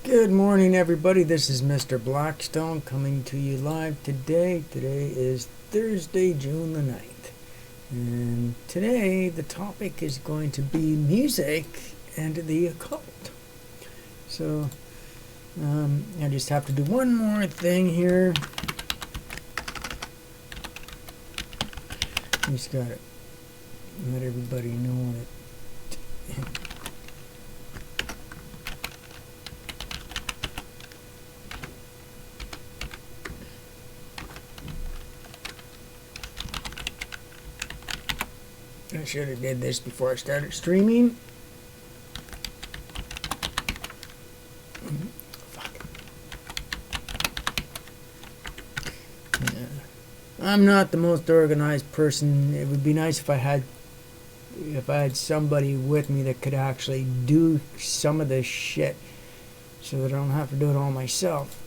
Good morning, everybody. This is Mr. Blackstone coming to you live today. Today is Thursday, June the 9th. And today the topic is going to be music and the occult. So, I just have to do one more thing here. Just gotta let everybody know that. I should have did this before I started streaming. Fuck. Yeah. I'm not the most organized person. It would be nice if I had somebody with me that could actually do some of this shit so that I don't have to do it all myself.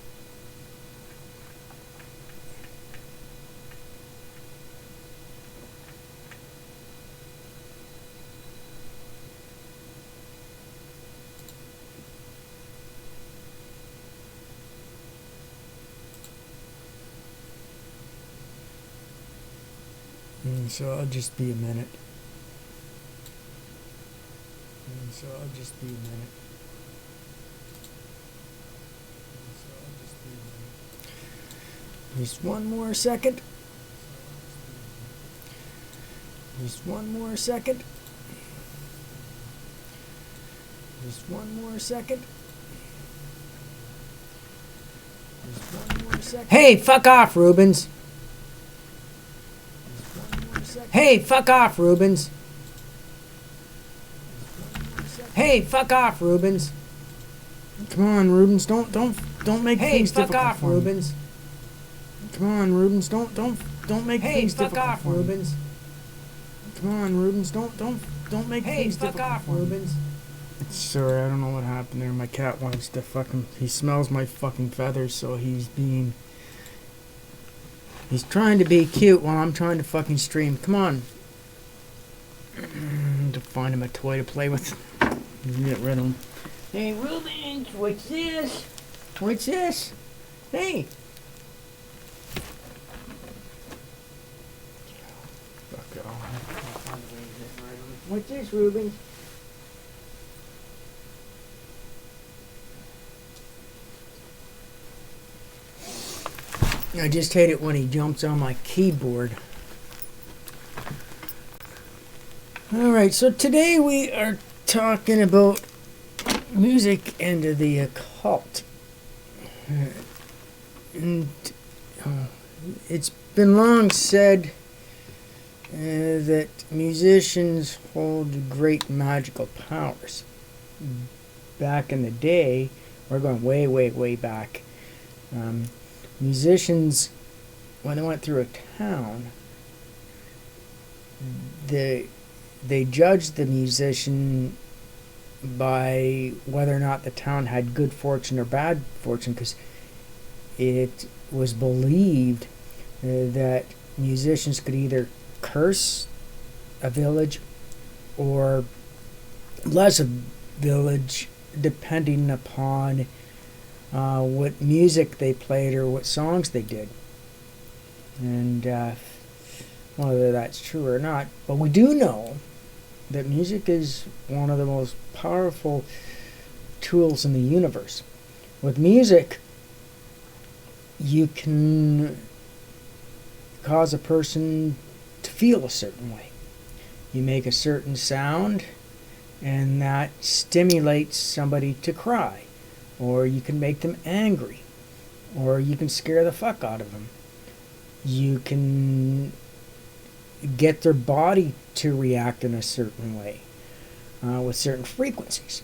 So I'll just be a minute. Just one more second. Just one more second. Just one more second. Just one more second. Hey, fuck off, Rubens. Hey, fuck off, Rubens. Hey, fuck off, Rubens. Come on, Rubens. Don't make things difficult. Hey, fuck off, Rubens. Come on, Rubens. Don't make things difficult. Hey, fuck off, Rubens. Come on, Rubens. Don't make things difficult. Hey, fuck off, Rubens. Sorry, I don't know what happened there. My cat wants to fucking. He smells my fucking feathers, so he's trying to be cute while I'm trying to fucking stream. Come on. To find him a toy to play with. Get rid of him. Hey, Rubens, what's this? What's this? Hey. Fuck off. What's this, Rubens? I just hate it when he jumps on my keyboard. Alright, so today we are talking about music and the occult. And it's been long said that musicians hold great magical powers. Back in the day, we're going way, way, way back. Musicians, when they went through a town, they judged the musician by whether or not the town had good fortune or bad fortune, because it was believed that musicians could either curse a village or bless a village depending upon what music they played or what songs they did. And whether that's true or not, but we do know that music is one of the most powerful tools in the universe. With music, you can cause a person to feel a certain way. You make a certain sound, and that stimulates somebody to cry. Or you can make them angry. Or you can scare the fuck out of them. You can get their body to react in a certain way with certain frequencies.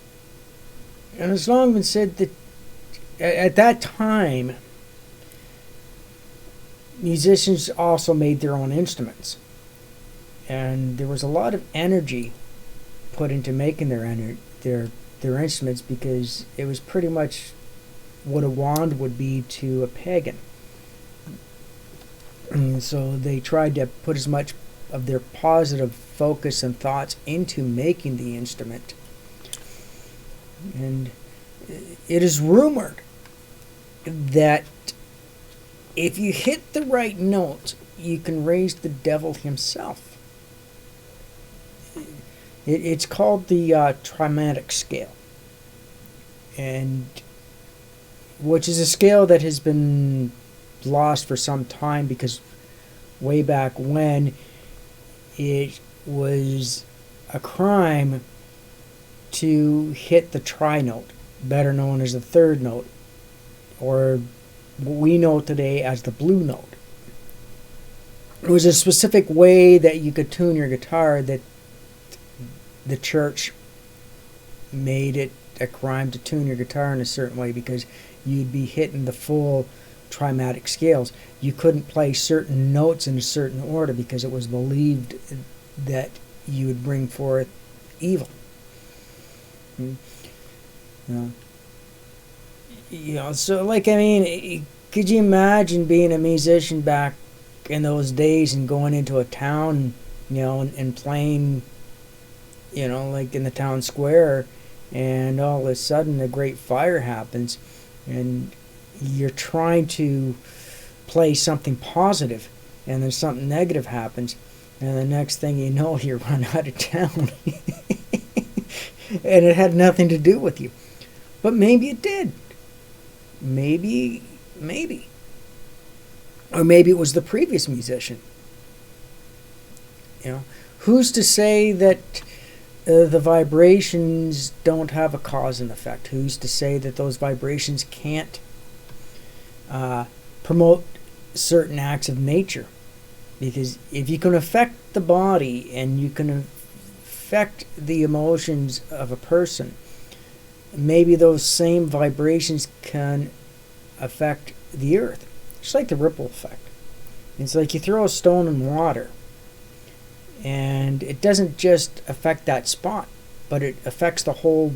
And it's long been said that at that time, musicians also made their own instruments. And there was a lot of energy put into making their instruments, because it was pretty much what a wand would be to a pagan. And so they tried to put as much of their positive focus and thoughts into making the instrument. And It is rumored that if you hit the right note, you can raise the devil himself. It's called the trimatic scale, and which is a scale that has been lost for some time because way back when it was a crime to hit the tri note, better known as the third note, or what we know today as the blue note. It was a specific way that you could tune your guitar that the church made it a crime to tune your guitar in a certain way because you'd be hitting the full trimatic scales. You couldn't play certain notes in a certain order because it was believed that you would bring forth evil. So like, I mean, could you imagine being a musician back in those days and going into a town, and playing, like in the town square, and all of a sudden a great fire happens and you're trying to play something positive and then something negative happens, and the next thing you know, you run out of town. And it had nothing to do with you. But maybe it did. Maybe. Or maybe it was the previous musician. Who's to say that the vibrations don't have a cause and effect? Who's to say that those vibrations can't promote certain acts of nature? Because if you can affect the body and you can affect the emotions of a person, maybe those same vibrations can affect the earth. It's like the ripple effect. It's like you throw a stone in water, and it doesn't just affect that spot, but it affects the whole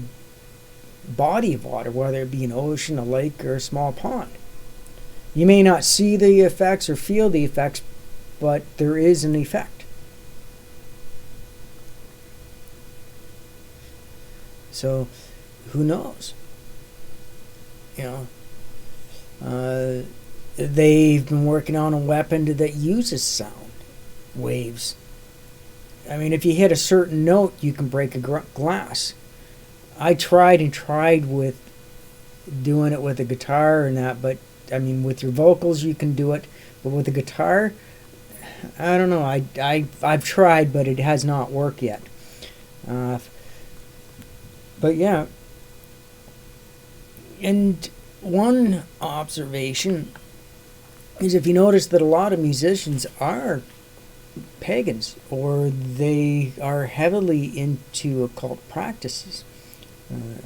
body of water, whether it be an ocean, a lake, or a small pond. You may not see the effects or feel the effects, but there is an effect. So, who knows? They've been working on a weapon that uses sound waves. I mean, if you hit a certain note, you can break a glass. I tried with doing it with a guitar and that, but I mean, with your vocals you can do it, but with a guitar, I don't know. I've tried, but it has not worked yet. But yeah, and one observation is, if you notice that a lot of musicians are pagans, or they are heavily into occult practices.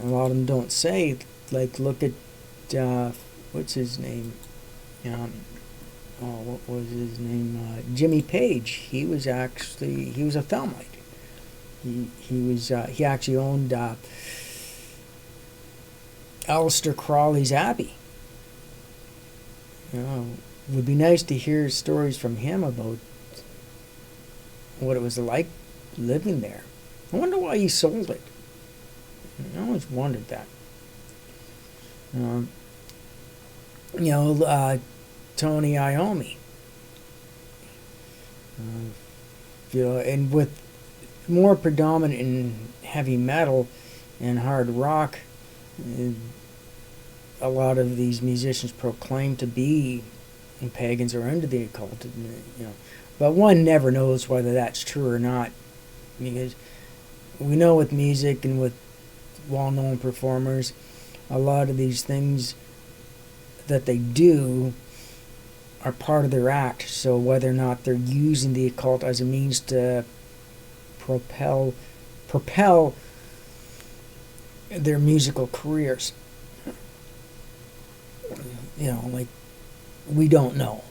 A lot of them don't say, like, look at what's his name? What was his name? Jimmy Page. He was a Thelmite. He actually owned Aleister Crowley's Abbey. It would be nice to hear stories from him about what it was like living there. I wonder why he sold it. I always wondered that. Tony Iommi. And with more predominant in heavy metal and hard rock, a lot of these musicians proclaim to be pagans or into the occult. But one never knows whether that's true or not, because we know with music and with well-known performers, a lot of these things that they do are part of their act. So whether or not they're using the occult as a means to propel their musical careers, like, we don't know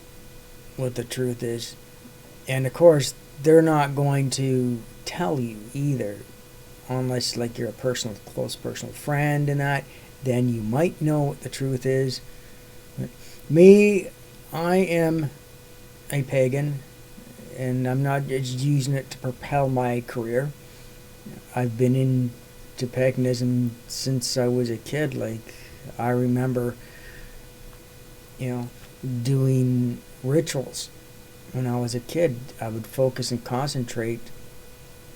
what the truth is. And of course, they're not going to tell you either, unless, like, you're a close personal friend and that, then you might know what the truth is. Me, I am a pagan, and I'm not just using it to propel my career. I've been in to paganism since I was a kid. Like, I remember, doing rituals when I was a kid. I would focus and concentrate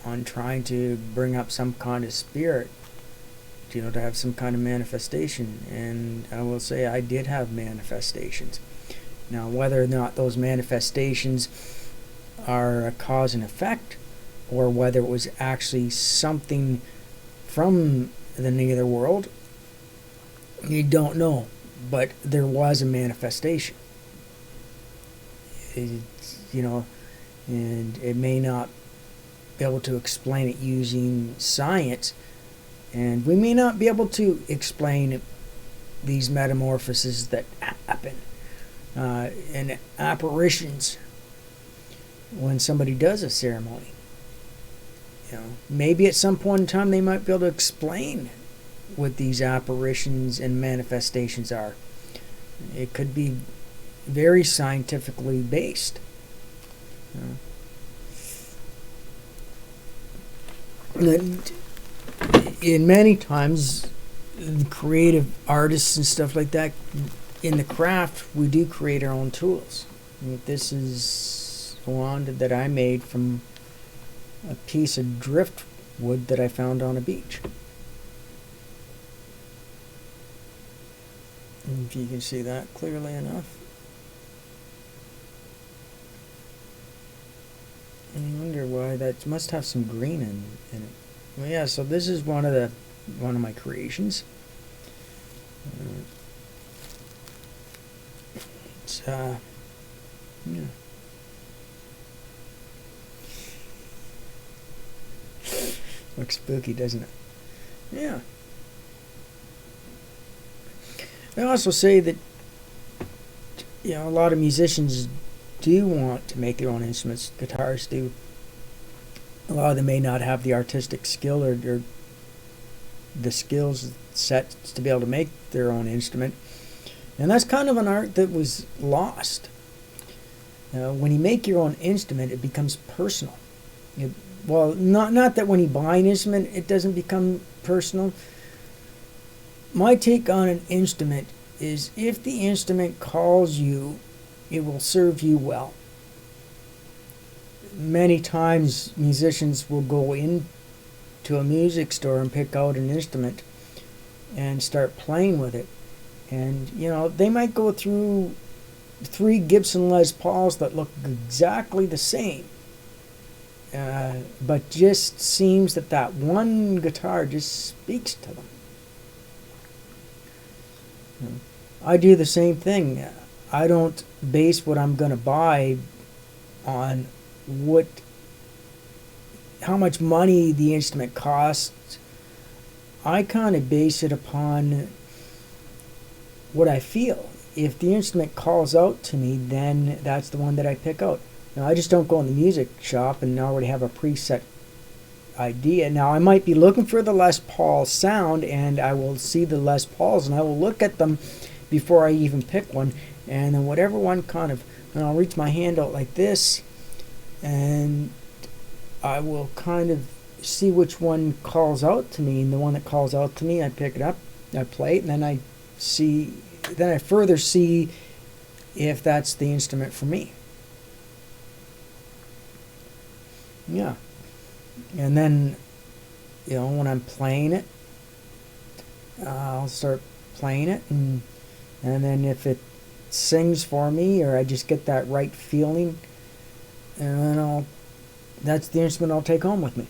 on trying to bring up some kind of spirit, to have some kind of manifestation. And I will say I did have manifestations. Now, whether or not those manifestations are a cause and effect, or whether it was actually something from the nether world, you don't know. But there was a manifestation. And it may not be able to explain it using science, and we may not be able to explain these metamorphoses that happen and apparitions when somebody does a ceremony. Maybe at some point in time they might be able to explain what these apparitions and manifestations are. It could be very scientifically based. And in many times, the creative artists and stuff like that, in the craft, we do create our own tools. This is a wand that I made from a piece of driftwood that I found on a beach. If you can see that clearly enough. I wonder why that must have some green in it. Well, yeah, so this is one of my creations. It's yeah. Looks spooky, doesn't it? Yeah. I also say that a lot of musicians do want to make their own instruments. Guitarists do. A lot of them may not have the artistic skill or the skills sets to be able to make their own instrument. And that's kind of an art that was lost. When you make your own instrument, it becomes personal. Not that when you buy an instrument, it doesn't become personal. My take on an instrument is, if the instrument calls you, it will serve you well. Many times musicians will go into a music store and pick out an instrument and start playing with it. And, they might go through 3 Gibson Les Pauls that look exactly the same. But just seems that one guitar just speaks to them. I do the same thing. I don't base what I'm going to buy on how much money the instrument costs. I kind of base it upon what I feel. If the instrument calls out to me, then that's the one that I pick out. Now, I just don't go in the music shop and already have a preset idea. Now, I might be looking for the Les Paul sound, and I will see the Les Pauls and I will look at them before I even pick one, and then whatever one and I'll reach my hand out like this, and I will kind of see which one calls out to me, and the one that calls out to me, I pick it up, I play it, and then I further see if that's the instrument for me. Yeah. And then, when I'm playing it, I'll start playing it, and then if it sings for me, or I just get that right feeling, and then that's the instrument I'll take home with me.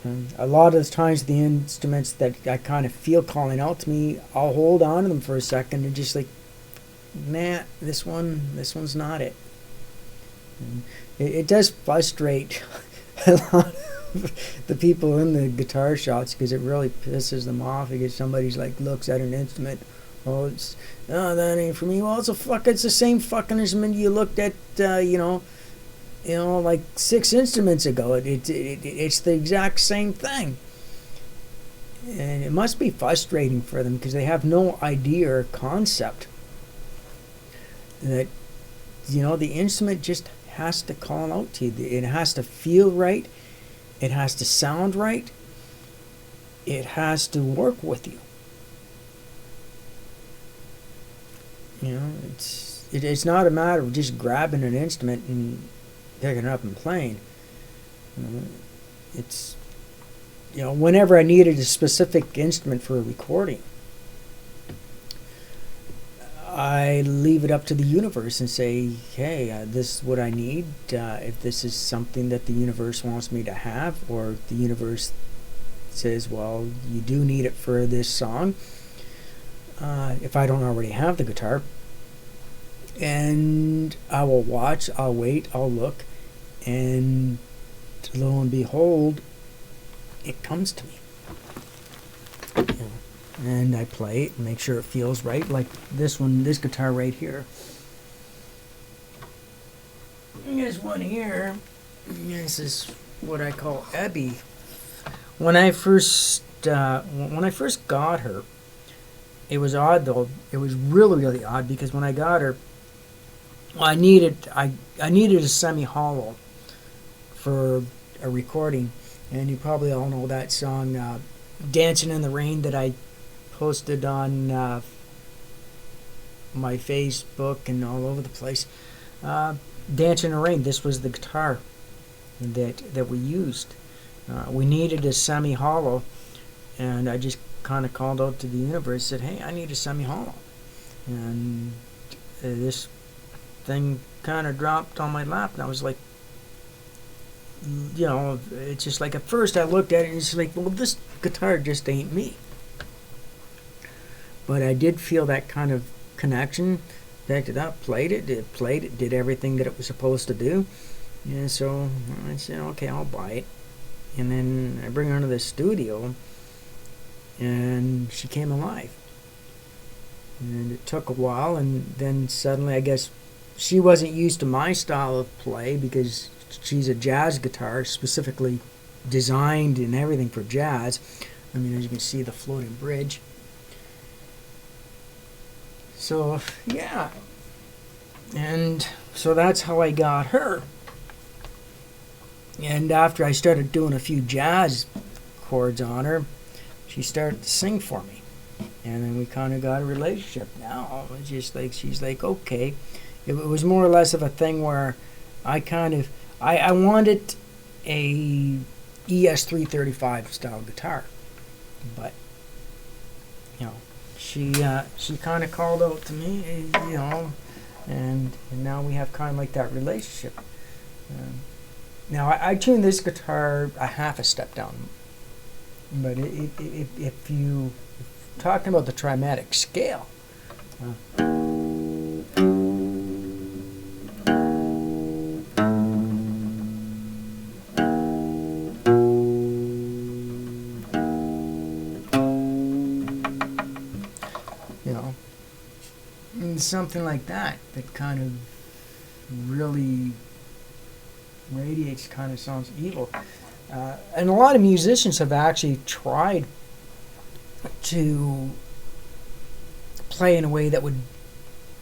And a lot of the times, the instruments that I kind of feel calling out to me, I'll hold on to them for a second and just nah, this one's not it. And it does frustrate a lot of the people in the guitar shops, because it really pisses them off because somebody's looks at an instrument, that ain't for me. Well, it's the same fucking instrument you looked at, 6 instruments ago. It's the exact same thing. And it must be frustrating for them, because they have no idea or concept that, the instrument just has to call out to you. It has to feel right. It has to sound right. it has to work with you. You know, it's not a matter of just grabbing an instrument and picking it up and playing. It's, whenever I needed a specific instrument for a recording, I leave it up to the universe and say, hey, this is what I need. If this is something that the universe wants me to have, or the universe says, well, you do need it for this song, if I don't already have the guitar, and I will watch, I'll wait, I'll look, and lo and behold, it comes to me. And I play it and make sure it feels right, like this guitar right here. This one here, this is what I call Abby. When I first got her, it was odd though. It was really, really odd, because when I got her, I needed a semi-hollow for a recording, and you probably all know that song, "Dancing in the Rain," that I posted on my Facebook and all over the place. "Dancing in the Rain." This was the guitar that we used. We needed a semi-hollow, and I just kind of called out to the universe, said, "Hey, I need a semi-hollow," and this thing kind of dropped on my lap, and I was like, it's just like, at first I looked at it and it's like, well, this guitar just ain't me. But I did feel that kind of connection, picked it up, played it, did everything that it was supposed to do. And so I said, okay, I'll buy it. And then I bring her into the studio, and she came alive. And it took a while, and then suddenly, I guess, she wasn't used to my style of play, because she's a jazz guitar, specifically designed and everything for jazz. I mean, as you can see, the floating bridge. So, yeah. And so that's how I got her. And after I started doing a few jazz chords on her, she started to sing for me. And then we kind of got a relationship now. It's just like, she's like, okay. It was more or less of a thing where I wanted a ES335 style guitar. But, she kind of called out to me, and now we have kind of like that relationship. Now, I tuned this guitar a half a step down. But if you talking about the trimatic scale, something like that kind of really radiates, kind of sounds evil. And a lot of musicians have actually tried to play in a way that would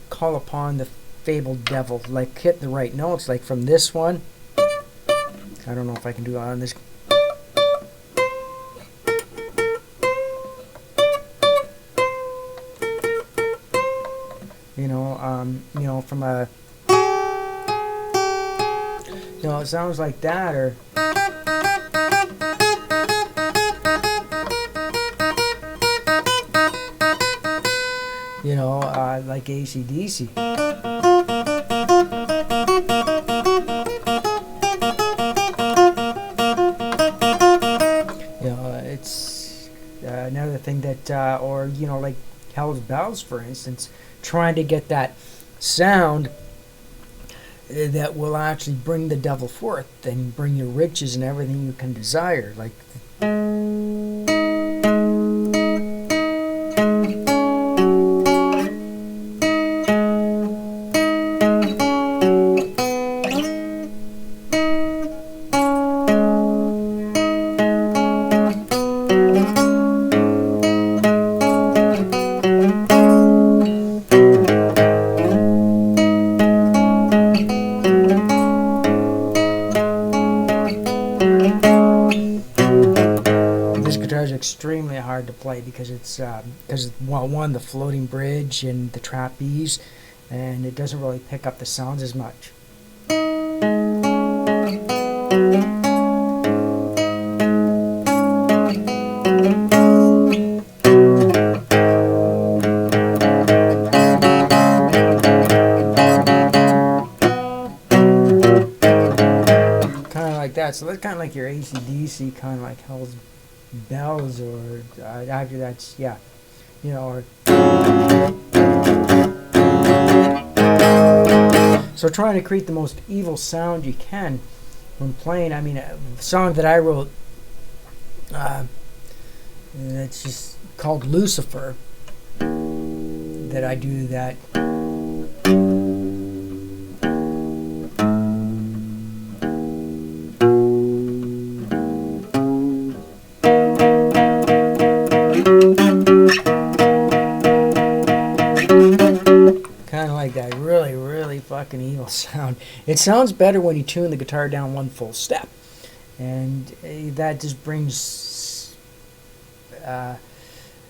call upon the fabled devil, like hit the right notes, like from this one. I don't know if I can do it on this. From a, it sounds like that, or like AC/DC. It's another thing that, or like Hell's Bells, for instance, trying to get that sound that will actually bring the devil forth and bring you riches and everything you can desire, like. extremely hard to play because well, one, the floating bridge and the trapeze, and it doesn't really pick up the sounds as much. So that's kind of like your AC/DC, kind of like Hell's Bells, or after that's, yeah, you know, or so trying to create the most evil sound you can when playing. I mean, a song that I wrote, that's just called Lucifer, that I do that. That really fucking evil sound. It sounds better when you tune the guitar down one full step, and that just brings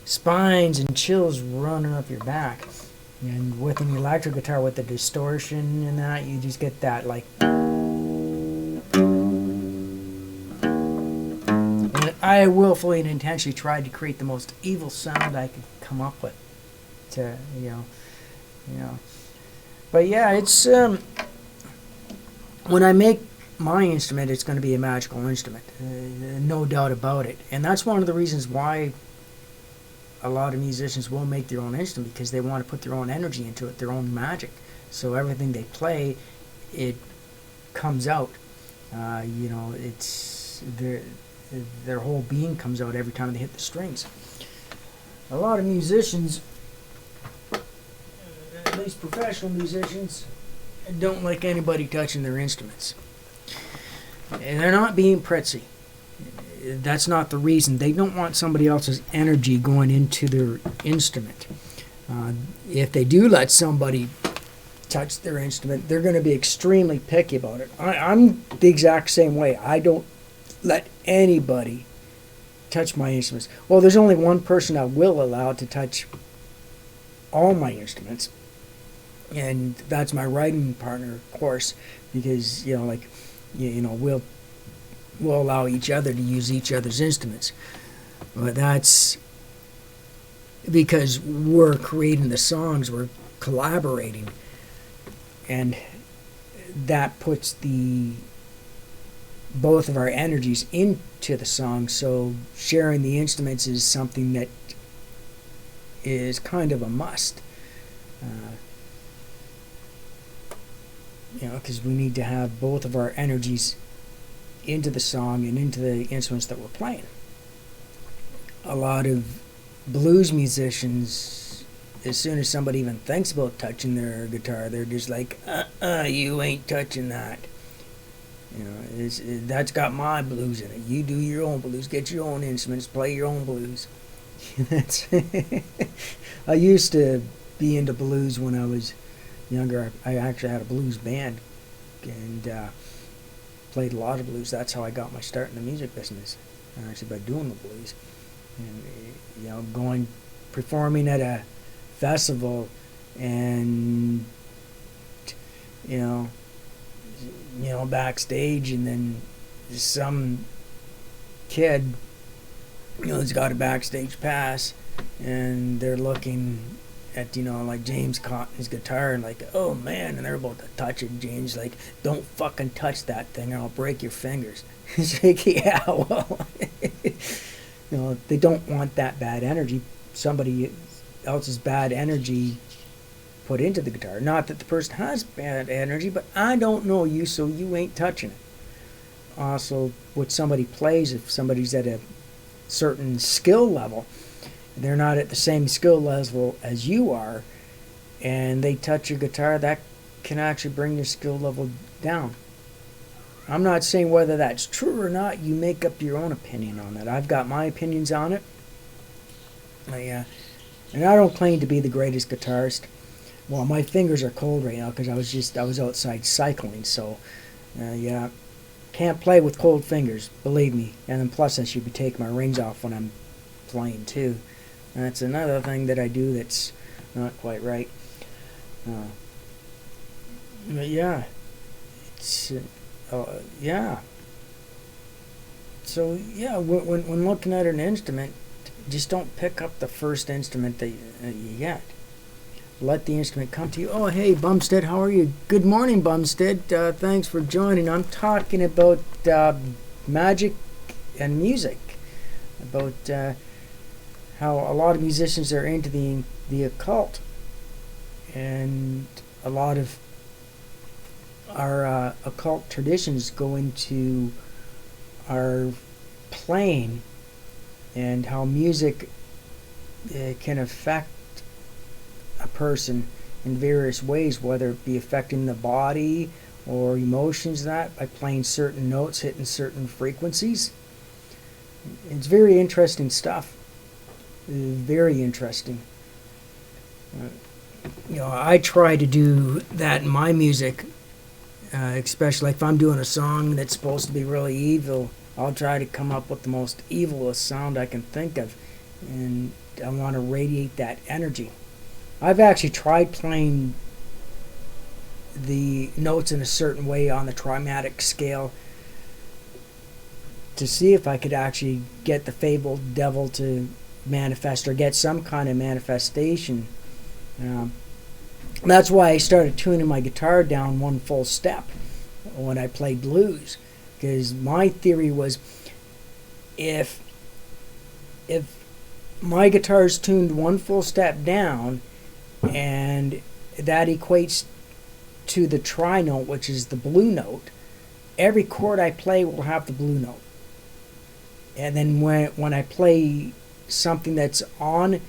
spines and chills running up your back. And with an electric guitar, with the distortion and that, you just get that like. And I willfully and intentionally tried to create the most evil sound I could come up with, to you know. But yeah, it's when I make my instrument, it's going to be a magical instrument, no doubt about it. And that's one of the reasons why a lot of musicians will make their own instrument, because they want to put their own energy into it, their own magic. So everything they play, it comes out. It's their whole being comes out every time they hit the strings. A lot of musicians, at least professional musicians, don't like anybody touching their instruments. And they're not being pretzy. That's not the reason. They don't want somebody else's energy going into their instrument. If they do let somebody touch their instrument, they're going to be extremely picky about it. I'm the exact same way. I don't let anybody touch my instruments. Well, there's only one person I will allow to touch all my instruments, and that's my writing partner, of course, because we'll allow each other to use each other's instruments. But that's because we're creating the songs, we're collaborating, and that puts both of our energies into the song. So sharing the instruments is something that is kind of a must. Because we need to have both of our energies into the song and into the instruments that we're playing. A lot of blues musicians, as soon as somebody even thinks about touching their guitar, they're just like, you ain't touching that. That's got my blues in it. You do your own blues, get your own instruments, play your own blues. I used to be into blues when I was younger. I actually had a blues band and played a lot of blues. That's how I got my start in the music business, actually, by doing the blues. And performing at a festival, and backstage, and then some kid has got a backstage pass, and they're looking at like James caught his guitar, and like, oh man, and they're about to touch it. James like, don't fucking touch that thing or I'll break your fingers. It's like, yeah, well, they don't want that bad energy, somebody else's bad energy put into the guitar. Not that the person has bad energy, but I don't know you, so you ain't touching it. Also, what somebody plays, if somebody's at a certain skill level, they're not at the same skill level as you are, and they touch your guitar, that can actually bring your skill level down. I'm not saying whether that's true or not. You make up your own opinion on that. I've got my opinions on it. And I don't claim to be the greatest guitarist. Well, my fingers are cold right now because I was outside cycling, so can't play with cold fingers, believe me. And then plus I should be taking my rings off when I'm playing too. That's another thing that I do that's not quite right. But yeah, it's yeah. So yeah, when looking at an instrument, just don't pick up the first instrument that you get. Let the instrument come to you. Oh, hey, Bumstead, how are you? Good morning, Bumstead. Thanks for joining. I'm talking about magic and music, about how a lot of musicians are into the occult, and a lot of our occult traditions go into our playing, and how music can affect a person in various ways, whether it be affecting the body or emotions, that by playing certain notes, hitting certain frequencies. It's very interesting stuff. Very interesting. I try to do that in my music, especially like if I'm doing a song that's supposed to be really evil. I'll try to come up with the most evilest sound I can think of, and I want to radiate that energy. I've actually tried playing the notes in a certain way on the trimatic scale to see if I could actually get the fabled devil to manifest or get some kind of manifestation. That's why I started tuning my guitar down one full step when I played blues, because my theory was if my guitar's tuned one full step down, and that equates to the tri note, which is the blue note, every chord I play will have the blue note. And then when I play something that's on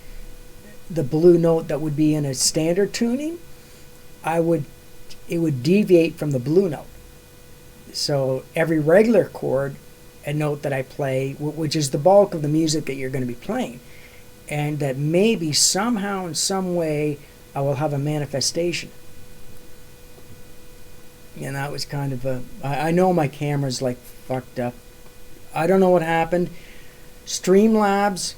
the blue note that would be in a standard tuning, it would deviate from the blue note. So every regular chord and note that I play, which is the bulk of the music that you're going to be playing, and that maybe somehow in some way I will have a manifestation. And that was kind of I know my camera's like fucked up. I don't know what happened. Streamlabs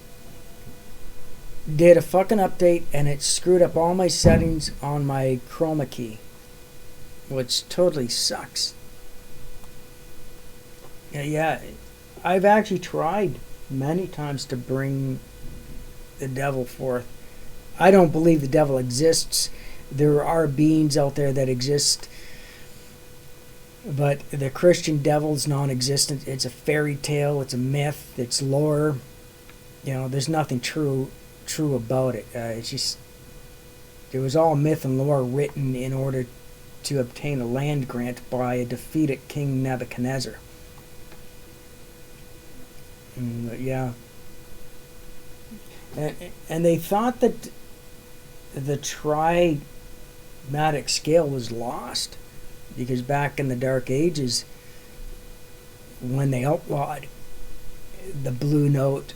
did a fucking update and it screwed up all my settings on my chroma key, which totally sucks. Yeah, I've actually tried many times to bring the devil forth. I don't believe the devil exists. There are beings out there that exist, but the Christian devil's non-existent. It's a fairy tale. It's a myth. It's lore. There's nothing true about it. It's just it was all myth and lore written in order to obtain a land grant by a defeated King Nebuchadnezzar. Yeah. And they thought that the trimatic scale was lost, because back in the Dark Ages, when they outlawed the blue note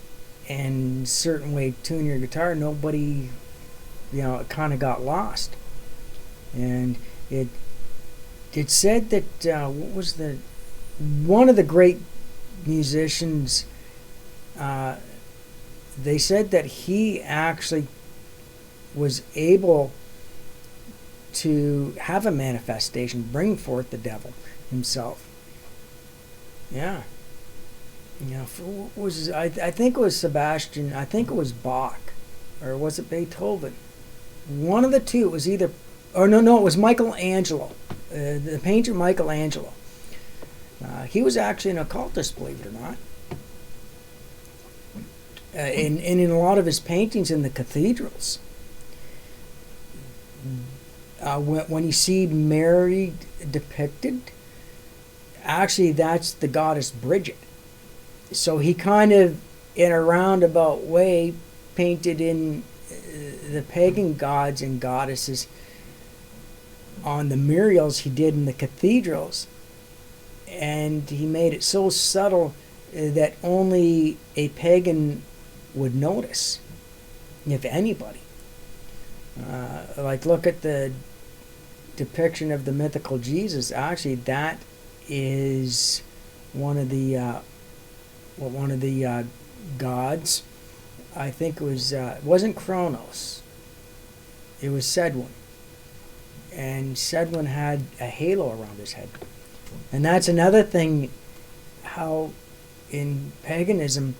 and certain way tune your guitar, nobody, it kind of got lost. And it said that what was one of the great musicians, they said that he actually was able to have a manifestation, bring forth the devil himself. Yeah. I think it was Sebastian, I think it was Bach, or was it Beethoven? One of the two. It was either, or no, it was Michelangelo, the painter Michelangelo. He was actually an occultist, believe it or not. And in a lot of his paintings in the cathedrals, when you see Mary depicted, actually that's the goddess Bridget. So he kind of, in a roundabout way, painted in the pagan gods and goddesses on the murals he did in the cathedrals, and he made it so subtle that only a pagan would notice, if anybody. Like, look at the depiction of the mythical Jesus. Actually, that is one of the gods I think it wasn't Kronos. It was Sedwin. And Sedwin had a halo around his head. And that's another thing, how in paganism,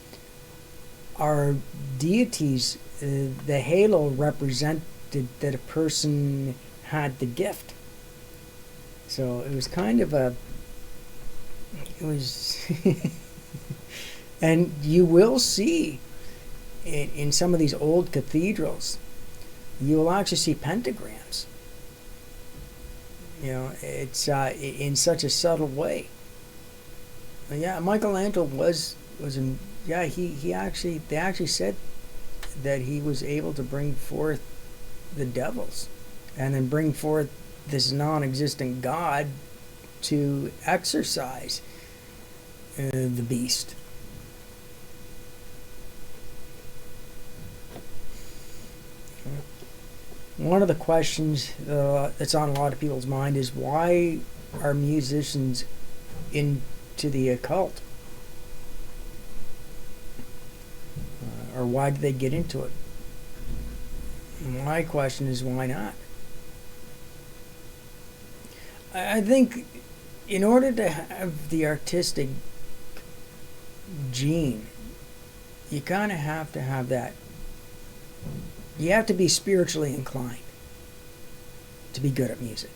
our deities, the halo represented that a person had the gift. So it was kind of it was, and you will see in some of these old cathedrals, you will actually see pentagrams. It's in such a subtle way. But yeah, Michelangelo was in. Yeah, they actually said that he was able to bring forth the devils, and then bring forth this non-existent god to exorcise the beast. One of the questions that's on a lot of people's mind is, why are musicians into the occult? Or why do they get into it? My question is, why not? I think in order to have the artistic gene, you kind of have to have that. You have to be spiritually inclined to be good at music.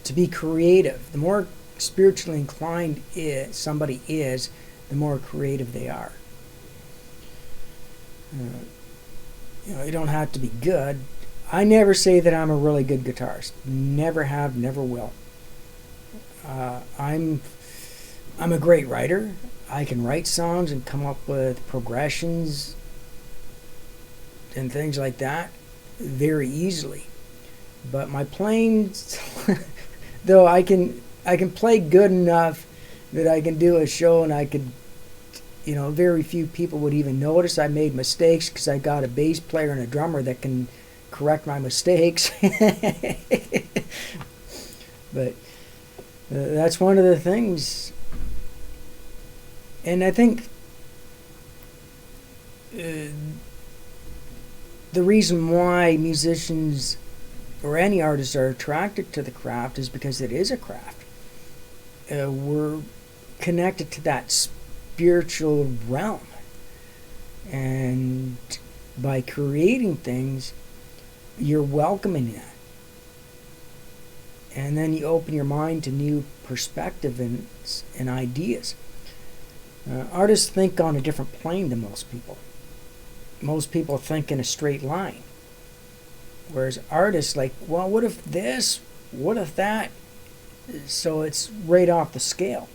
To be creative. The more spiritually inclined somebody is, the more creative they are. You don't have to be good. I never say that I'm a really good guitarist. Never have, never will. I'm a great writer. I can write songs and come up with progressions and things like that very easily. But my playing, though I can play good enough that I can do a show and I could, very few people would even notice I made mistakes, because I got a bass player and a drummer that can correct my mistakes. But that's one of the things. And I think the reason why musicians or any artists are attracted to the craft is because it is a craft. We're connected to that spiritual realm. And by creating things, you're welcoming that. And then you open your mind to new perspective and ideas. Artists think on a different plane than most people. Most people think in a straight line. Whereas artists well, what if this? What if that? So it's right off the scale.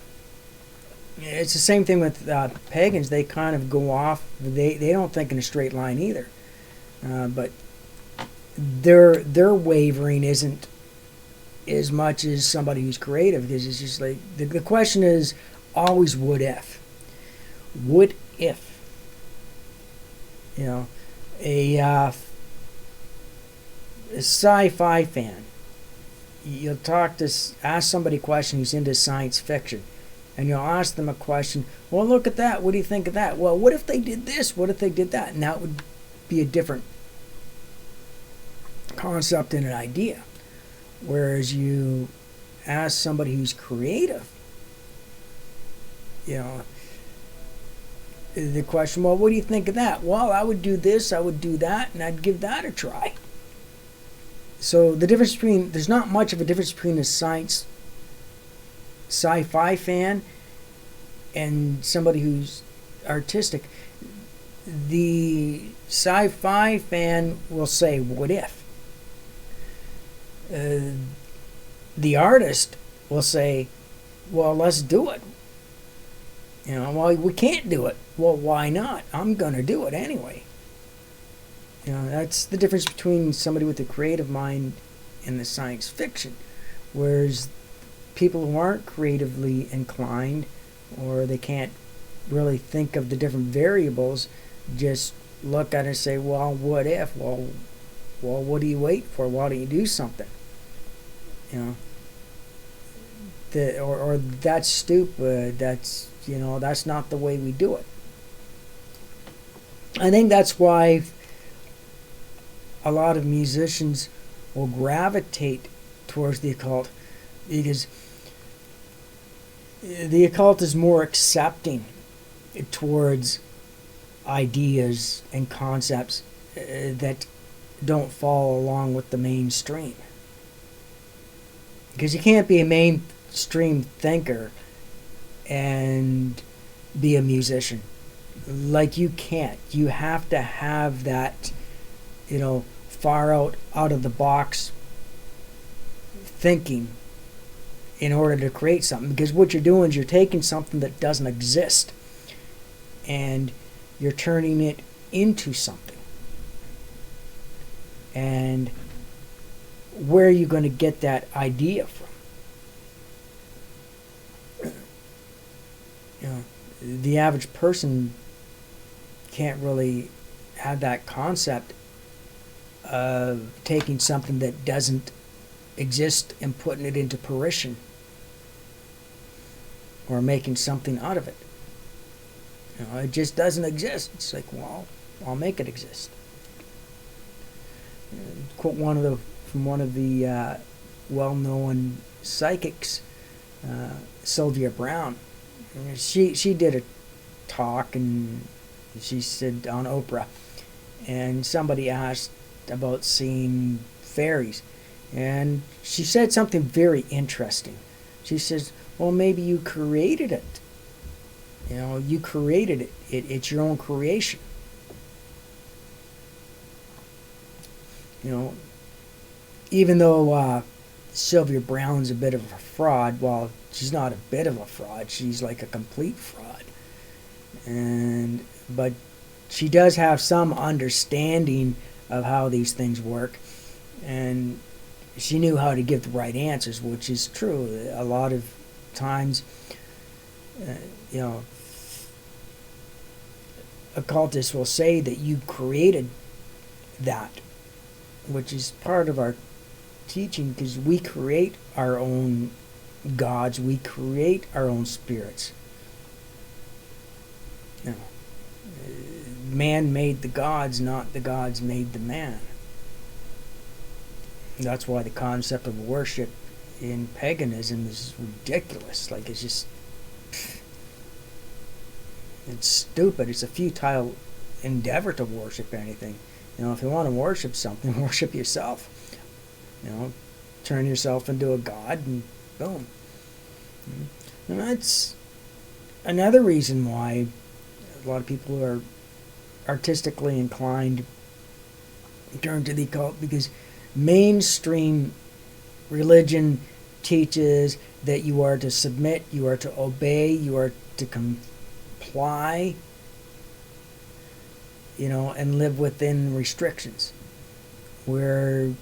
It's the same thing with pagans. They kind of go off. They don't think in a straight line either. But their wavering isn't as much as somebody who's creative, because it's just like the question is always, what if? What if? A sci-fi fan, you'll ask somebody a question who's into science fiction, and you'll ask them a question. Well, look at that. What do you think of that? Well, what if they did this? What if they did that? And that would be a different concept and an idea. Whereas you ask somebody who's creative, the question, well, what do you think of that? Well, I would do this, I would do that, and I'd give that a try. So there's not much of a difference between a sci-fi fan and somebody who's artistic. The sci-fi fan will say, what if? The artist will say, well, let's do it. Well, we can't do it. Well, why not? I'm going to do it anyway. That's the difference between somebody with a creative mind and the science fiction. Whereas people who aren't creatively inclined, or they can't really think of the different variables, just look at it and say, well, what if? Well, what do you wait for? Why don't you do something? Or that's stupid. That's not the way we do it. I think that's why a lot of musicians will gravitate towards the occult, because the occult is more accepting towards ideas and concepts that don't fall along with the mainstream. Because you can't be a mainstream thinker and be a musician. Like, you can't. You have to have that, far out of the box thinking in order to create something. Because what you're doing is you're taking something that doesn't exist and you're turning it into something. And where are you going to get that idea from? The average person can't really have that concept of taking something that doesn't exist and putting it into fruition, or making something out of it. It just doesn't exist. It's like, well, I'll make it exist. Quote from one of the well-known psychics, Sylvia Browne. She did a talk, and she said on Oprah, and somebody asked about seeing fairies, and she said something very interesting. She says, well, maybe you created it. You created it. It's your own creation. Even though Sylvia Browne's a bit of a fraud, well, she's not a bit of a fraud. She's like a complete fraud. But she does have some understanding of how these things work, and she knew how to give the right answers, which is true. A lot of times, occultists will say that you created that, which is part of our teaching, because we create our own gods, we create our own spirits. Man made the gods, not the gods made the man. That's why the concept of worship in paganism is ridiculous. Like, it's just, it's stupid. It's a futile endeavor to worship anything. If you want to worship something, worship yourself. Turn yourself into a god, and boom. And that's another reason why a lot of people who are artistically inclined turn to the occult, because mainstream religion teaches that you are to submit, you are to obey, you are to comply, and live within restrictions. Whereas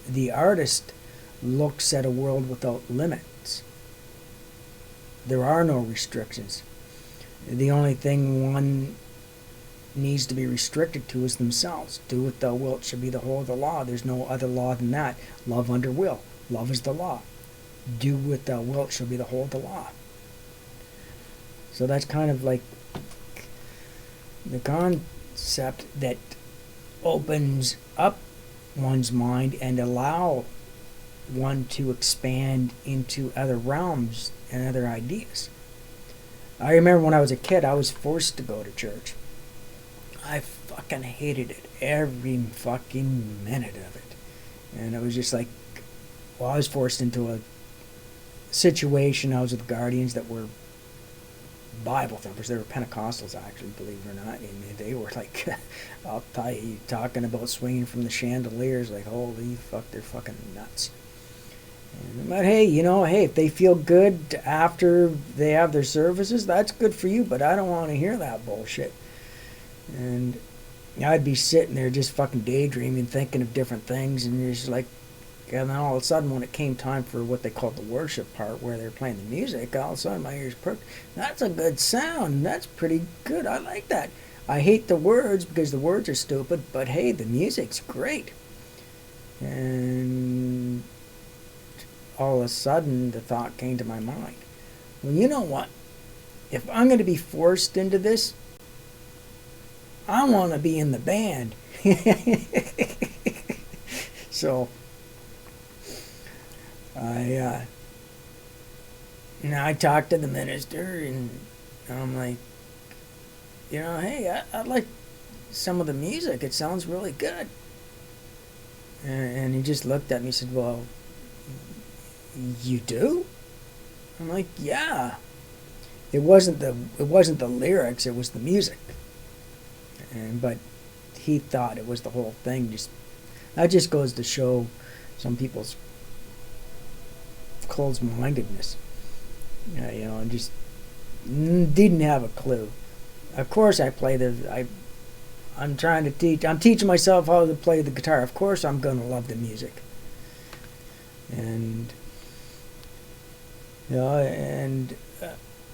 the artist looks at a world without limits. There are no restrictions. The only thing one needs to be restricted to is themselves. Do what thou wilt shall be the whole of the law. There's no other law than that. Love under will. Love is the law. Do what thou wilt shall be the whole of the law. So that's kind of like the concept that opens up one's mind and allow one to expand into other realms and other ideas. I remember when I was a kid, I was forced to go to church. I fucking hated it, every fucking minute of it. And it was just like, well, I was forced into a situation. I was with guardians that were Bible thumpers. They were Pentecostals, actually, believe it or not. And they were like, talking about swinging from the chandeliers, like, holy fuck, they're fucking nuts. But hey, if they feel good after they have their services, that's good for you, but I don't want to hear that bullshit. And I'd be sitting there just fucking daydreaming, thinking of different things, and you're just like, and then all of a sudden, when it came time for what they called the worship part, where they're playing the music, all of a sudden my ears perked. That's a good sound. That's pretty good. I like that. I hate the words because the words are stupid, but hey, the music's great. And all of a sudden, the thought came to my mind, well, you know what? If I'm going to be forced into this, I want to be in the band. So I talked to the minister, and I'm like, hey, I like some of the music. It sounds really good. And he just looked at me and said, well, you do? I'm like, yeah. It wasn't the lyrics, it was the music. But he thought it was the whole thing. That just goes to show some people's closed-mindedness. And just didn't have a clue. Of course, I'm teaching myself how to play the guitar. Of course, I'm gonna love the music. And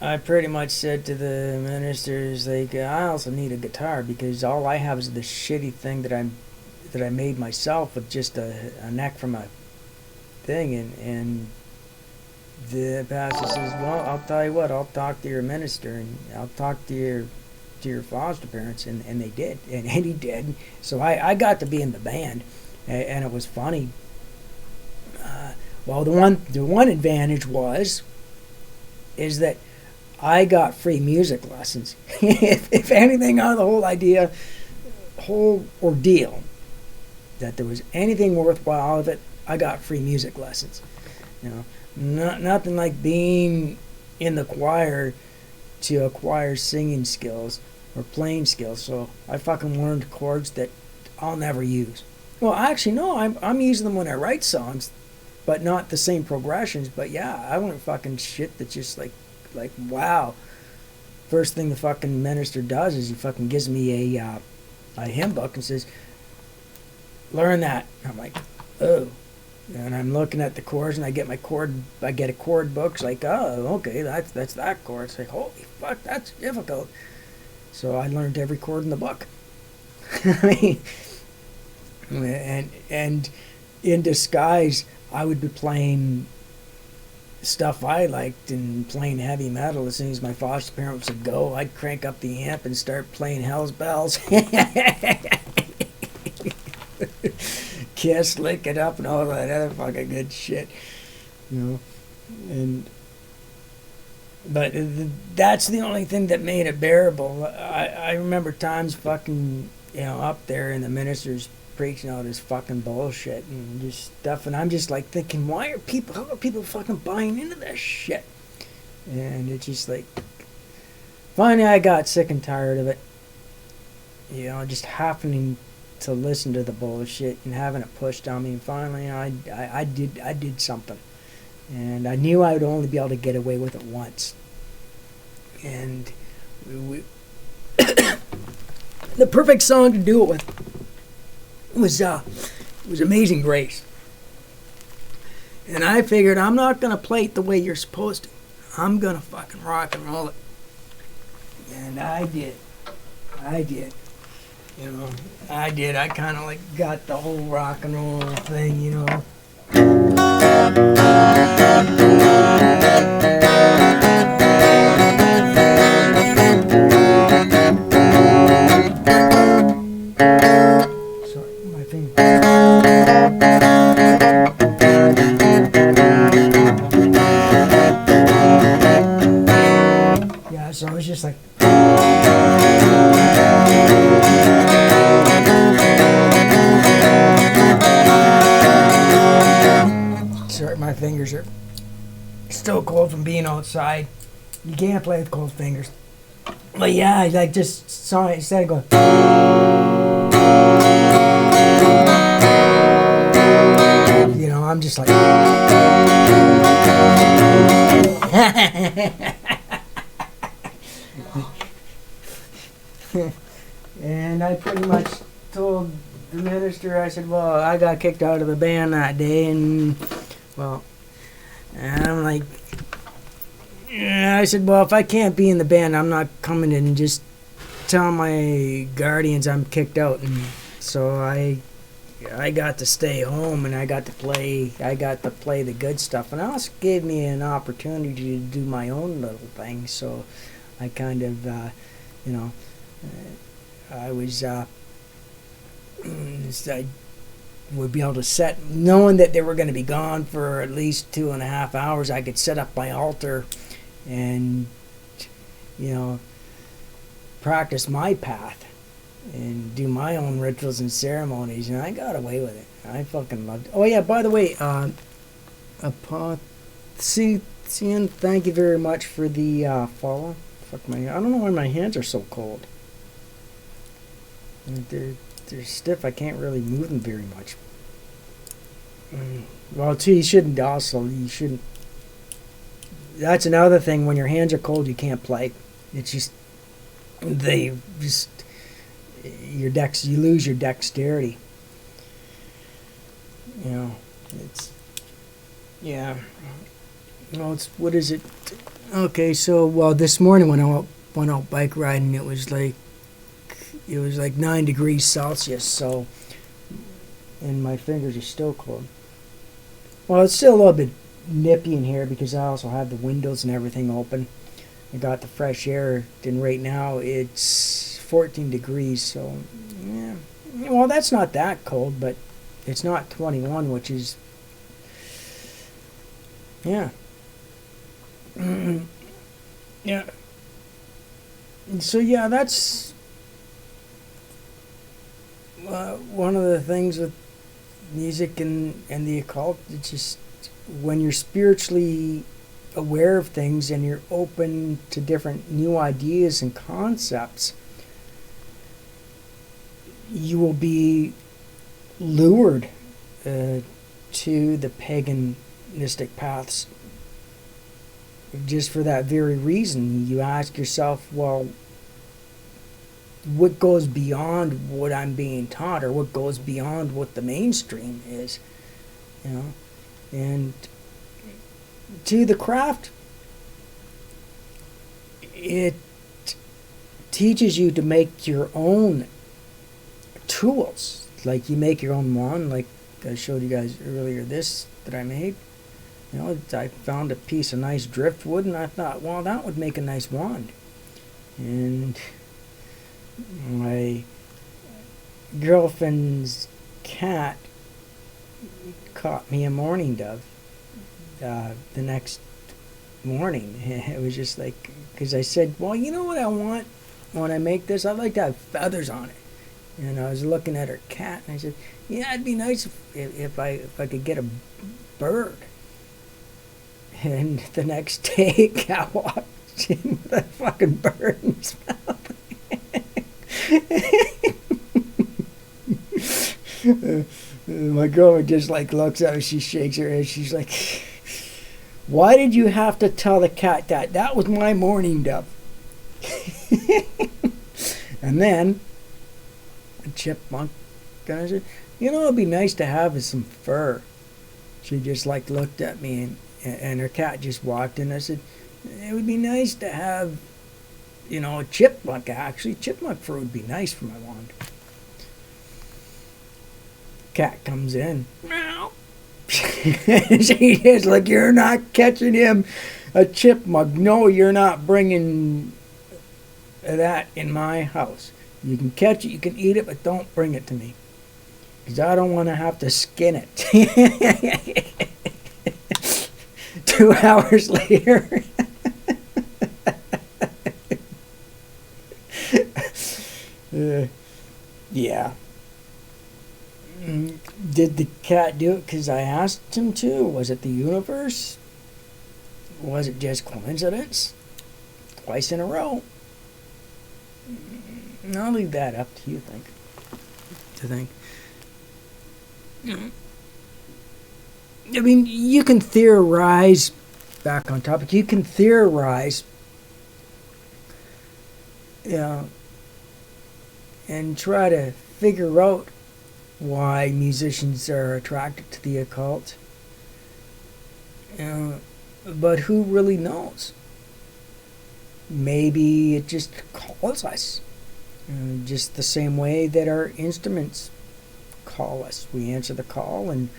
I pretty much said to the ministers, like, I also need a guitar, because all I have is this shitty thing that I made myself with just a neck from a thing. And the pastor says, well, I'll tell you what, I'll talk to your minister, and I'll talk to your foster parents. And they did, and he did. So I got to be in the band, and it was funny. Well, the one advantage is that I got free music lessons. if anything, out of the whole ordeal, that there was anything worthwhile of it, I got free music lessons. Nothing like being in the choir to acquire singing skills or playing skills. So I fucking learned chords that I'll never use. Well, actually, no, I'm using them when I write songs, but not the same progressions. But yeah, I learned fucking shit that's just like wow. First thing the fucking minister does is he fucking gives me a hymn book and says, learn that. I'm like, oh. And I'm looking at the chords, and I get a chord book. It's like, oh, okay, that's that chord. It's like, holy fuck, that's difficult. So I learned every chord in the book. I mean, and in disguise, I would be playing stuff I liked and playing heavy metal. As soon as my foster parents would go, I'd crank up the amp and start playing Hell's Bells. Kiss, Lick It Up, and all that other fucking good shit, but that's the only thing that made it bearable. I remember times fucking, up there, and the minister's preaching all this fucking bullshit and just stuff, and I'm just like thinking, how are people fucking buying into this shit? And it's just like, finally I got sick and tired of it, just happening to listen to the bullshit and having it pushed on me. And finally I did something, and I knew I would only be able to get away with it once. And we the perfect song to do it with was Amazing Grace. And I figured, I'm not gonna play it the way you're supposed to. I'm gonna fucking rock and roll it. And I did. I did. I kind of got the whole rock and roll thing, Sorry, my finger. Yeah, so it was just like. Sorry, my fingers are still cold from being outside. You can't play with cold fingers. But yeah, I just saw it instead of going. I'm just like. And I pretty much told the minister, I said, well, I got kicked out of the band that day, and I'm like, I said, well, if I can't be in the band, I'm not coming in and just telling my guardians I'm kicked out. And so I got to stay home, and I got to play the good stuff, and it also gave me an opportunity to do my own little thing. So I kind of I would be able to set, knowing that they were going to be gone for at least 2.5 hours, I could set up my altar and, practice my path and do my own rituals and ceremonies, and I got away with it. I fucking loved it. Oh yeah, by the way, Cian, thank you very much for the follow. I don't know why my hands are so cold. They're stiff. I can't really move them very much. Well, too, you shouldn't. That's another thing. When your hands are cold, you can't play. It's just you lose your dexterity. What is it? Okay, so this morning when I went out bike riding, it was like 9 degrees Celsius. So, and my fingers are still cold. Well, it's still a little bit nippy in here because I also have the windows and everything open. I got the fresh air, and right now it's 14 degrees. So, yeah. Well, that's not that cold, but it's not 21, which is, yeah. Yeah. So, yeah, that's one of the things with music and the occult. It's just when you're spiritually aware of things and you're open to different new ideas and concepts, you will be lured to the paganistic paths. Just for that very reason, you ask yourself, well, what goes beyond what I'm being taught, or what goes beyond what the mainstream is, and to the craft, it teaches you to make your own tools. Like you make your own wand, like I showed you guys earlier, this that I made. I found a piece of nice driftwood, and I thought, well, that would make a nice wand. And my girlfriend's cat caught me a mourning dove the next morning. It was just like, because I said, well, you know what I want when I make this? I'd like to have feathers on it. And I was looking at her cat, and I said, yeah, it'd be nice if I could get a bird. And the next day, cat walked in with a fucking bird in his mouth. My girlfriend just looks at me, she shakes her head, she's like, why did you have to tell the cat that? That was my mourning dove. And then a chipmunk, and I said, it'd be nice to have some fur. She just looked at me, and her cat just walked in. I said, it would be nice to have, a chipmunk. Actually, chipmunk fur would be nice for my wand. Cat comes in. Meow. She is like, you're not catching him a chipmunk. No, you're not bringing that in my house. You can catch it, you can eat it, but don't bring it to me. Because I don't want to have to skin it. 2 hours later. Yeah. Did the cat do it because I asked him to? Was it the universe? Was it just coincidence? Twice in a row. I'll leave that up to you to think. I mean, you can theorize, back on topic, you can theorize, and try to figure out why musicians are attracted to the occult. But who really knows? Maybe it just calls us. Just the same way that our instruments call us. We answer the call, and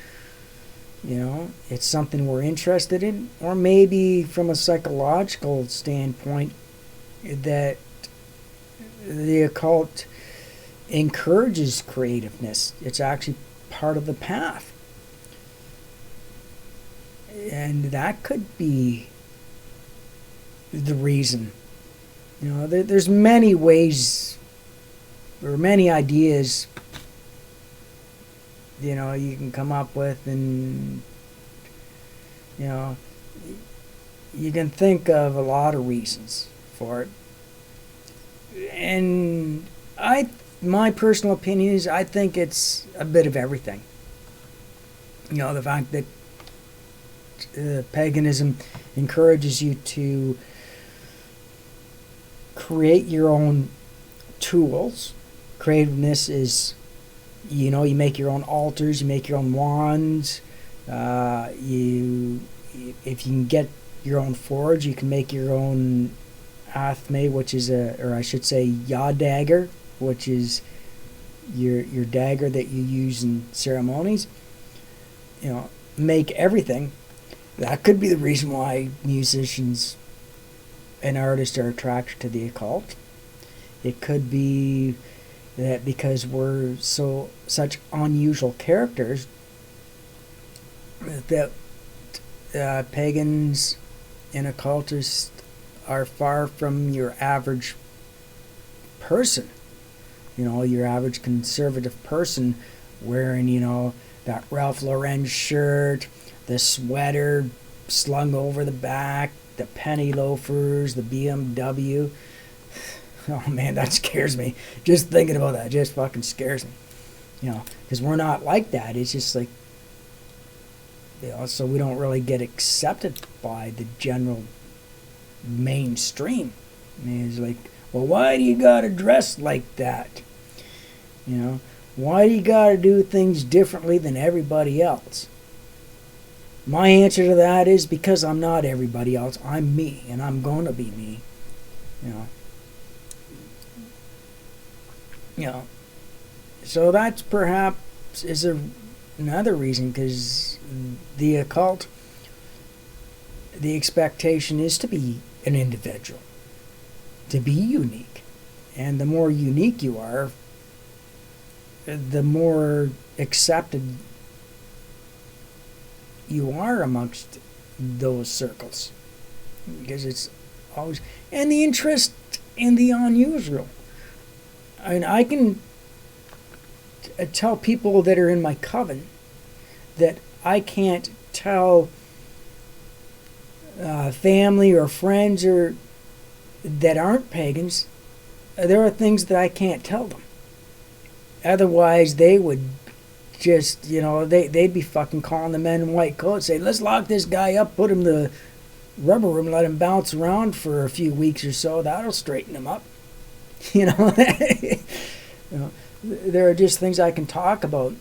it's something we're interested in. Or maybe from a psychological standpoint, that the occult encourages creativeness. It's actually part of the path. And that could be the reason. There's many ways or many ideas you can come up with, and you can think of a lot of reasons for it. And my personal opinion is I think it's a bit of everything. The fact that paganism encourages you to create your own tools. Creativeness is, you make your own altars, you make your own wands. If you can get your own forge, you can make your own athme, which is ya dagger, which is your dagger that you use in ceremonies. Make everything. That could be the reason why musicians and artists are attracted to the occult. It could be that because we're such unusual characters that pagans and occultists are far from your average person. Your average conservative person wearing, that Ralph Lauren shirt, the sweater slung over the back, the penny loafers, the BMW. Oh man, that scares me. Just thinking about that just fucking scares me. Because we're not like that. It's just like, so we don't really get accepted by the general mainstream. I mean, it's like, well, why do you gotta dress like that? Why do you gotta do things differently than everybody else? My answer to that is because I'm not everybody else. I'm me, and I'm going to be me. So that's perhaps is another reason, because the occult, the expectation is to be an individual, to be unique. And the more unique you are, the more accepted you are amongst those circles, because it's always, and the interest in the unusual. I mean, I can tell people that are in my coven that I can't tell family or friends or that aren't pagans. There are things that I can't tell them. Otherwise, they would just, they'd be fucking calling the men in white coats, say, let's lock this guy up, put him in the rubber room, let him bounce around for a few weeks or so. That'll straighten him up. There are just things I can talk about.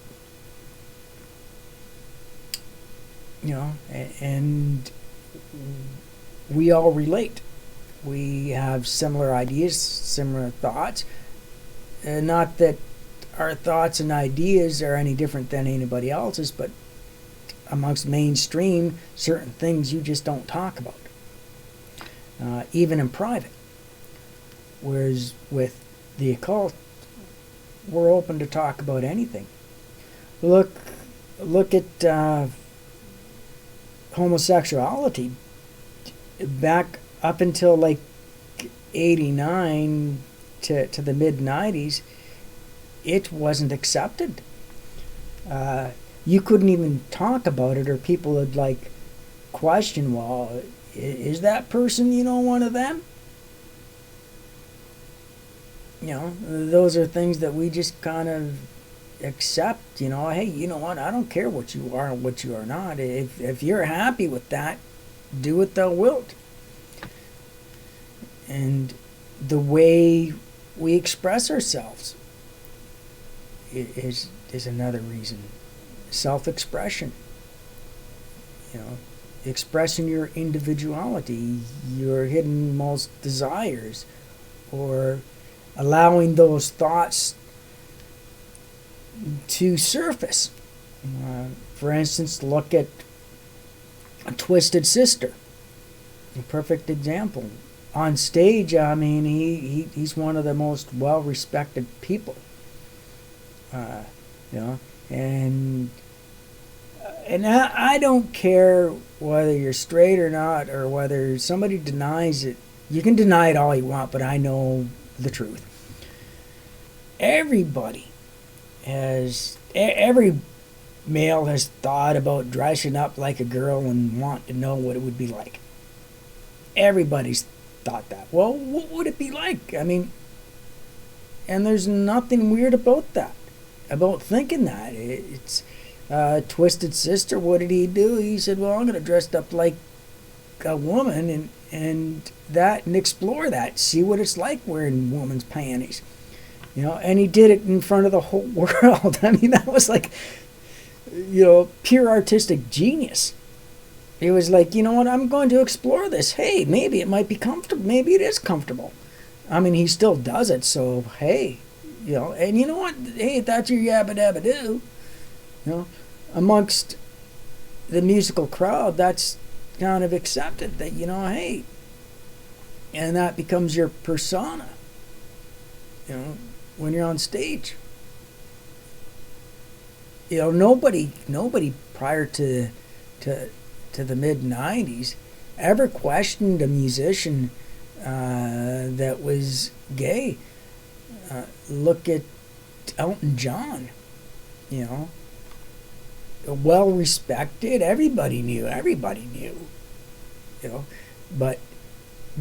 And we all relate. We have similar ideas, similar thoughts. Not that our thoughts and ideas are any different than anybody else's, but amongst mainstream, certain things you just don't talk about, even in private. Whereas with the occult, we're open to talk about anything. Look at homosexuality. Back up until like 89 to the mid 90s, it wasn't accepted. You couldn't even talk about it, or people would like question, well, is that person, one of them? Those are things that we just kind of accept. Hey, you know what? I don't care what you are and what you are not. If you're happy with that, do what thou wilt. And the way we express ourselves is another reason. Self-expression. Expressing your individuality, your hidden most desires, or allowing those thoughts to surface. For instance, look at a Twisted Sister. A perfect example. On stage, I mean, he's one of the most well-respected people. You know, and I don't care whether you're straight or not, or whether somebody denies it. You can deny it all you want, but I know the truth. Everybody every male has thought about dressing up like a girl and want to know what it would be like. Everybody's thought that. Well, what would it be like? I mean, and there's nothing weird about that, about thinking that. It's Twisted Sister. What did he do? He said, "Well, I'm going to dress up like a woman and explore that, see what it's like wearing woman's panties." You know, and he did it in front of the whole world. I mean, that was like, pure artistic genius. It was like, you know what, I'm going to explore this. Hey, maybe it might be comfortable. Maybe it is comfortable. I mean, he still does it, so hey, and you know what? Hey, that's your yabba dabba do. Amongst the musical crowd, that's kind of accepted that, hey, and that becomes your persona, when you're on stage. Nobody prior to the mid-90s ever questioned a musician that was gay. Look at Elton John, well respected. Everybody knew, but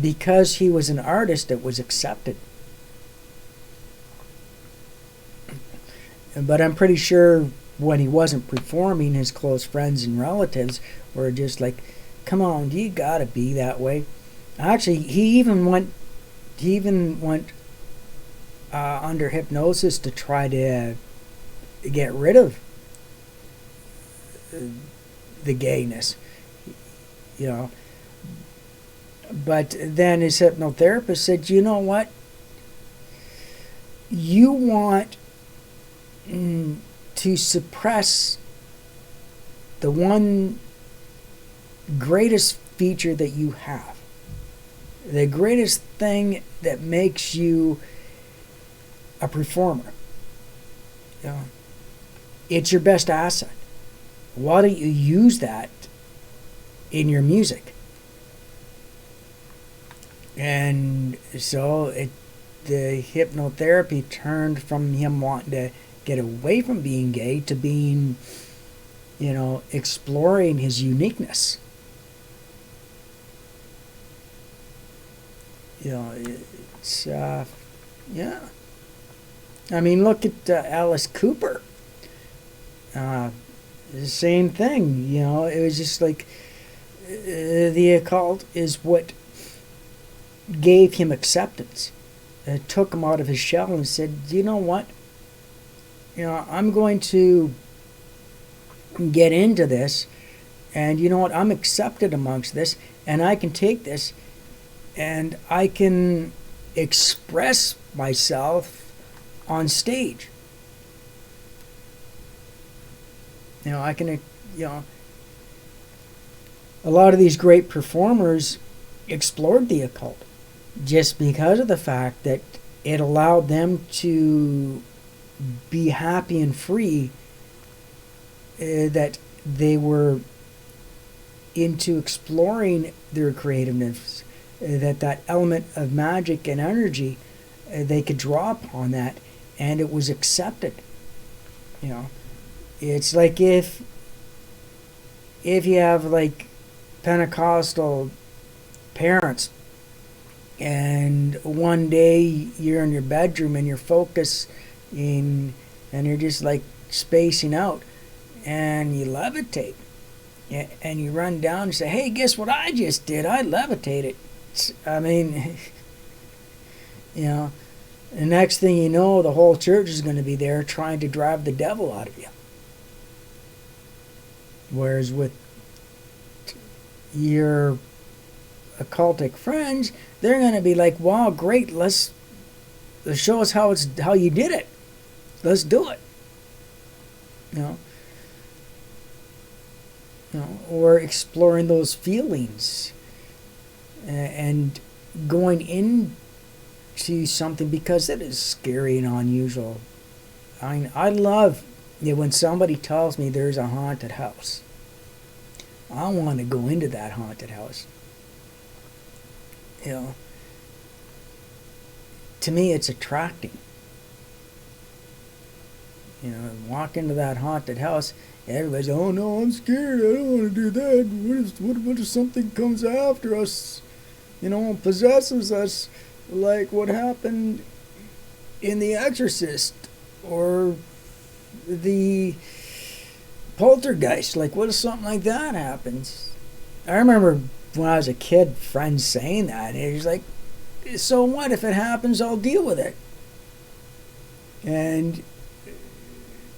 because he was an artist, it was accepted. But I'm pretty sure when he wasn't performing, his close friends and relatives were just like, "Come on, you gotta be that way." Actually, he even went under hypnosis to try to get rid of the gayness, But then his hypnotherapist said, "You know what? You want to suppress the one greatest feature that you have, the greatest thing that makes you a performer. It's your best asset. Why don't you use that in your music?" And so the hypnotherapy turned from him wanting to get away from being gay to being, exploring his uniqueness. It's, yeah. I mean, look at Alice Cooper. The same thing, it was just like the occult is what gave him acceptance. It took him out of his shell and said, "You know what? I'm going to get into this, and you know what? I'm accepted amongst this, and I can take this, and I can express myself on stage. I can, a lot of these great performers explored the occult just because of the fact that it allowed them to be happy and free, that they were into exploring their creativeness, that element of magic and energy, they could draw upon that, and it was accepted. It's like if you have like Pentecostal parents, and one day you're in your bedroom and you're focusing and you're just like spacing out, and you levitate, and you run down and say, "Hey, guess what I just did? I levitated." I mean, the next thing you know, the whole church is going to be there trying to drive the devil out of you. Whereas with your occultic friends, they're going to be like, "Wow, great, let's show us how you did it. Let's do it." Or exploring those feelings and going into something, because it is scary and unusual I love when somebody tells me there's a haunted house. I want to go into that haunted house. You know, to me, it's attracting. You know, walk into that haunted house, everybody's, oh no, I'm scared, I don't want to do that. What if something comes after us, you know, possesses us, like what happened in The Exorcist, or the Poltergeist? Like, what if something like that happens? I remember when I was a kid, friends saying that, and he's like, so what if it happens, I'll deal with it. And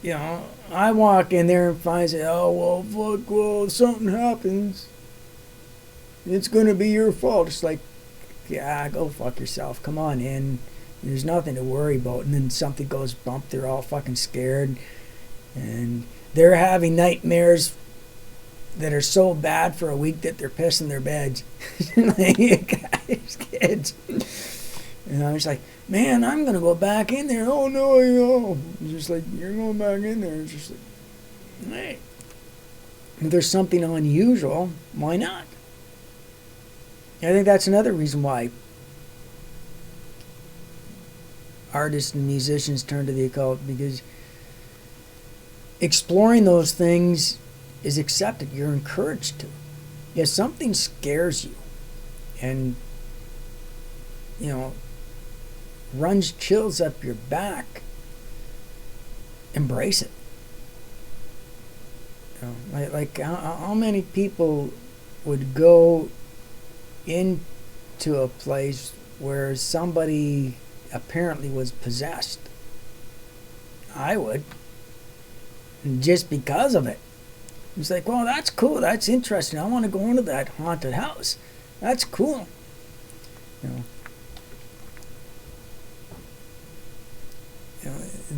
you know, I walk in there and find it, oh, well, fuck, well, if something happens, it's going to be your fault. It's like, yeah, go fuck yourself. Come on in. There's nothing to worry about. And then something goes bump. They're all fucking scared. And they're having nightmares that are so bad for a week that they're pissing their beds. Like, guys, kids. And I was like, man, I'm going to go back in there. Oh, no, you know. Just like, you're going back in there. It's just like, hey. If there's something unusual, why not? I think that's another reason why artists and musicians turn to the occult, because exploring those things is accepted. You're encouraged to. If something scares you and, you know, runs chills up your back, embrace it. You know, like how many people would go into a place where somebody apparently was possessed? I would, just because of it. It's like, well, that's cool, that's interesting, I want to go into that haunted house. That's cool. You know,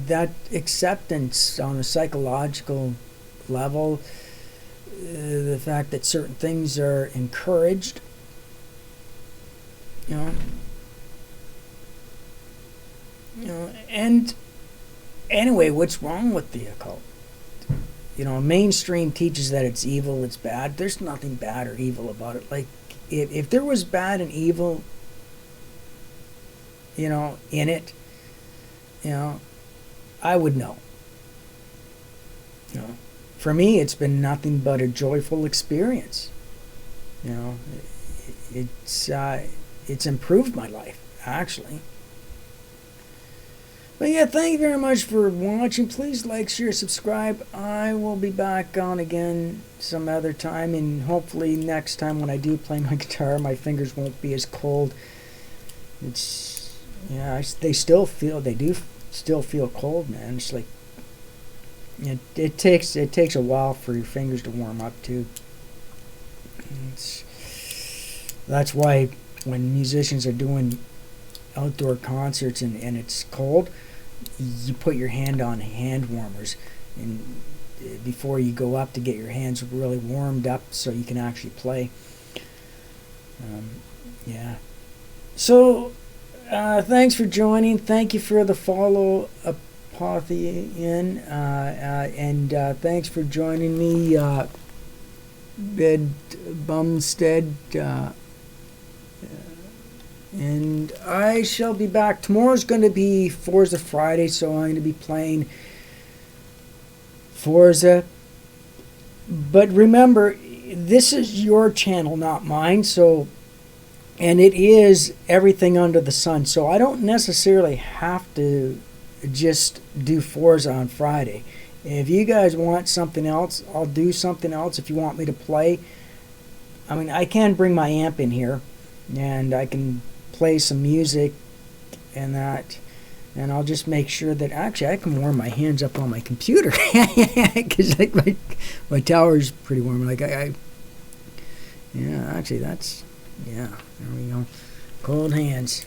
that acceptance on a psychological level, the fact that certain things are encouraged, you know, and anyway, what's wrong with the occult? You know, mainstream teaches that it's evil, it's bad. There's nothing bad or evil about it. Like, if there was bad and evil, you know, in it, you know, I would know. You know, for me, it's been nothing but a joyful experience. You know, it's improved my life, actually. But yeah, thank you very much for watching. Please like, share, subscribe. I will be back on again some other time, and hopefully next time when I do play my guitar, my fingers won't be as cold. It's, yeah, they do still feel cold, man. It's like, it takes a while for your fingers to warm up too. That's why when musicians are doing outdoor concerts and it's cold, you put your hand on hand warmers and before you go up to get your hands really warmed up so you can actually play. Yeah. So thanks for joining. Thank you for the follow, Apothean, and thanks for joining me, Ed Bumstead. And I shall be back. Tomorrow's going to be Forza Friday, so I'm going to be playing Forza. But remember, this is your channel, not mine. So, and it is everything under the sun. So I don't necessarily have to just do Forza on Friday. If you guys want something else, I'll do something else. If you want me to play, I mean, I can bring my amp in here, and I can play some music and that, and I'll just make sure that actually I can warm my hands up on my computer because like my tower's pretty warm. Like yeah, actually that's, yeah, there we go, cold hands.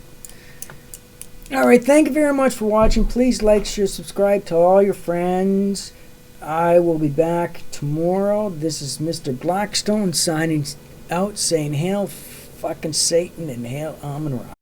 All right, thank you very much for watching. Please like, share, subscribe to all your friends. I will be back tomorrow. This is Mr. Blackstone signing out, saying hail fucking Satan and hail Amun Ra.